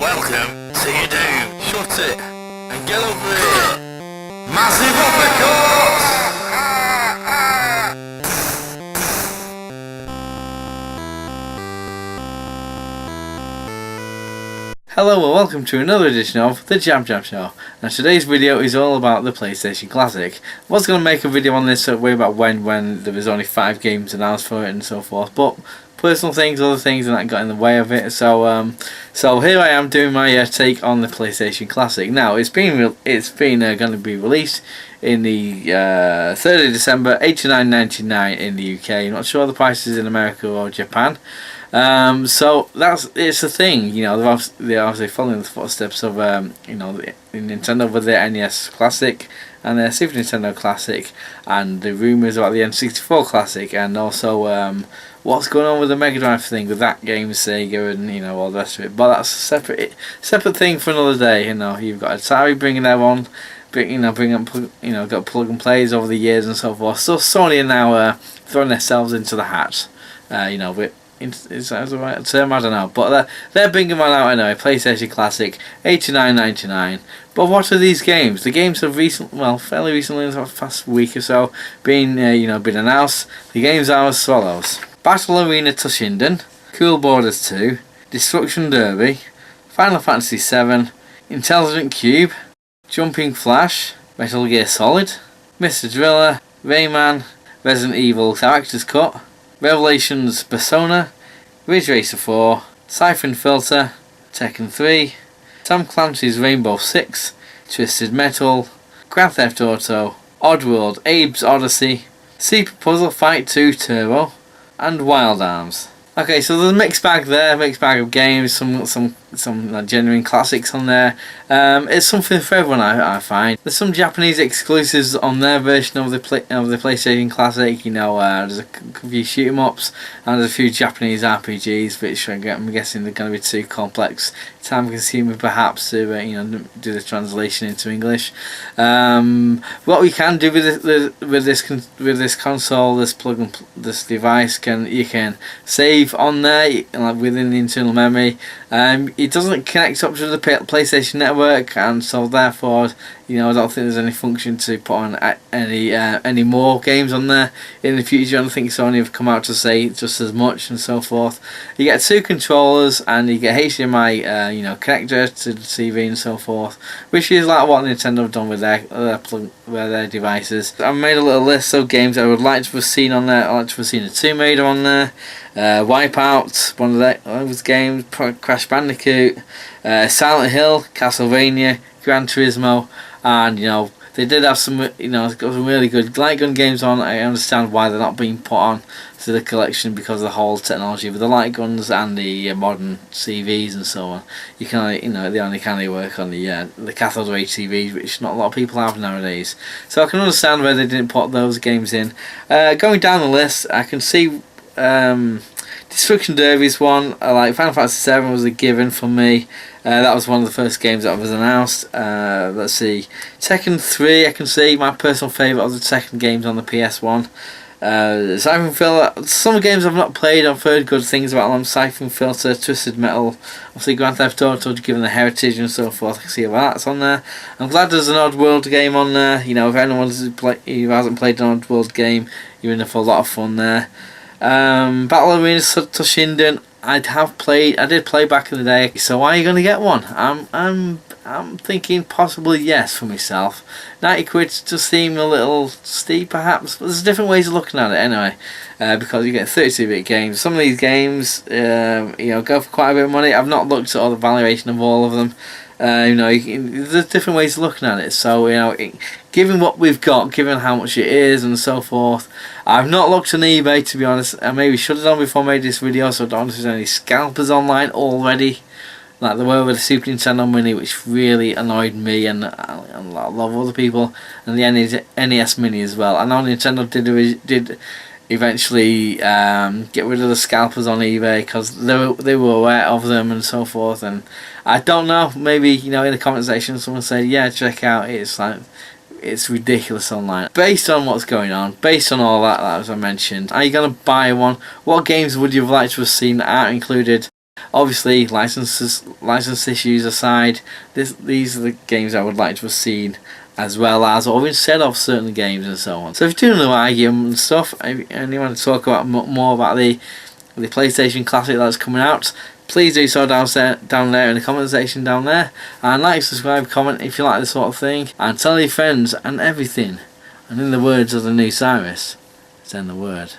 Welcome to your doom. Shut it and get over here. Massive uppercut! Hello and welcome to another edition of the Jam Show. Now today's video is all about the PlayStation Classic. I was going to make a video on this way back when there was only 5 games announced for it and so forth, but personal things, other things, and that got in the way of it. So here I am doing my take on the PlayStation Classic. Now it's been going to be released in the 3rd of December, $89.99 in the UK. I'm not sure the prices in America or Japan. So it's a thing, you know. They're obviously following the footsteps of you know, the Nintendo with their NES Classic and their Super Nintendo Classic, and the rumours about the N64 Classic, and also what's going on with the Mega Drive thing with that game, Sega, and you know, all the rest of it. But that's a separate thing for another day. You know, you've got Atari bringing their own, got plug and plays over the years and so forth. So Sony are now throwing themselves into the hat. You know, with is that the right term? I don't know, but they're bringing one out anyway. PlayStation Classic, $89.99. But what are these games? The games have fairly recently, in the past week or so, been announced. The games are as follows: Battle Arena Toshinden, Cool Borders 2, Destruction Derby, Final Fantasy 7, Intelligent Cube, Jumping Flash, Metal Gear Solid, Mr. Driller, Rayman, Resident Evil Director's Cut, Revelations Persona, Ridge Racer 4, Siphon Filter, Tekken 3, Tom Clancy's Rainbow Six, Twisted Metal, Grand Theft Auto, Oddworld Abe's Odyssey, Super Puzzle Fight 2 Turbo, and Wild Arms. Okay, so there's a mixed bag there, mixed bag of games, some genuine classics on there. It's something for everyone, I find. There's some Japanese exclusives on their version of the PlayStation Classic. You know, there's a few shoot 'em ups and there's a few Japanese RPGs, which I'm guessing they're going to be too complex, time consuming perhaps to do the translation into English. What we can do with this console, this device, you can save on there, like within the internal memory. It doesn't connect up to the PlayStation Network, and so therefore, I don't think there's any function to put on any more games on there in the future. I don't think Sony have come out to say just as much and so forth. You get 2 controllers and you get HDMI, connector to the TV and so forth, which is like what Nintendo have done with their devices. I've made a little list of games I would like to have seen on there. I'd like to have seen a Tomb Raider on there, Wipeout, one of those games, Crash Bandicoot, Silent Hill, Castlevania, Gran Turismo, and they did have some got some really good light gun games on. I understand why they're not being put on to the collection, because of the whole technology with the light guns and the modern CVs and so on. You can they only can work on the cathode ray TVs, which not a lot of people have nowadays. So I can understand why they didn't put those games in. Going down the list, I can see Destruction Derby's one. Like Final Fantasy 7 was a given for me. That was one of the first games that was announced. Let's see, Tekken 3. I can see my personal favourite of the Tekken games on the PS1. Siphon Filter. Some games I've not played. I've heard good things about them. Siphon Filter, Twisted Metal, obviously Grand Theft Auto, given the heritage and so forth. I can see why that's on there. I'm glad there's an Oddworld game on there. If anyone who hasn't played an Oddworld game, you're in for a lot of fun there. Battle Arena Toshinden, I did play back in the day. So are you going to get one? I'm thinking possibly yes for myself. 90 quid does seem a little steep perhaps, but there's different ways of looking at it anyway, because you get 32-bit games. Some of these games go for quite a bit of money. I've not looked at all the valuation of all of them. There's different ways of looking at it. So given what we've got, given how much it is and so forth, I've not looked on eBay, to be honest. I maybe should have done before I made this video, so I don't know if there's any scalpers online already, like there were with the Super Nintendo Mini, which really annoyed me and a lot of other people, and the NES Mini as well. I know Nintendo did eventually get rid of the scalpers on eBay because they were aware of them and so forth. And I don't know, maybe in the comment section someone said, yeah, check out, it's ridiculous online. Based on what's going on, based on all that as I mentioned, are you going to buy one? What games would you have liked to have seen that aren't included? Obviously, license issues aside, these are the games I would like to have seen, as well as or instead of certain games and so on. So if you're doing the argument and stuff, and you want to talk about more about the PlayStation Classic that's coming out, please do so down there in the comment section down there, and like, subscribe, comment if you like this sort of thing, and tell your friends and everything. And in the words of the new Cyrus, send the word.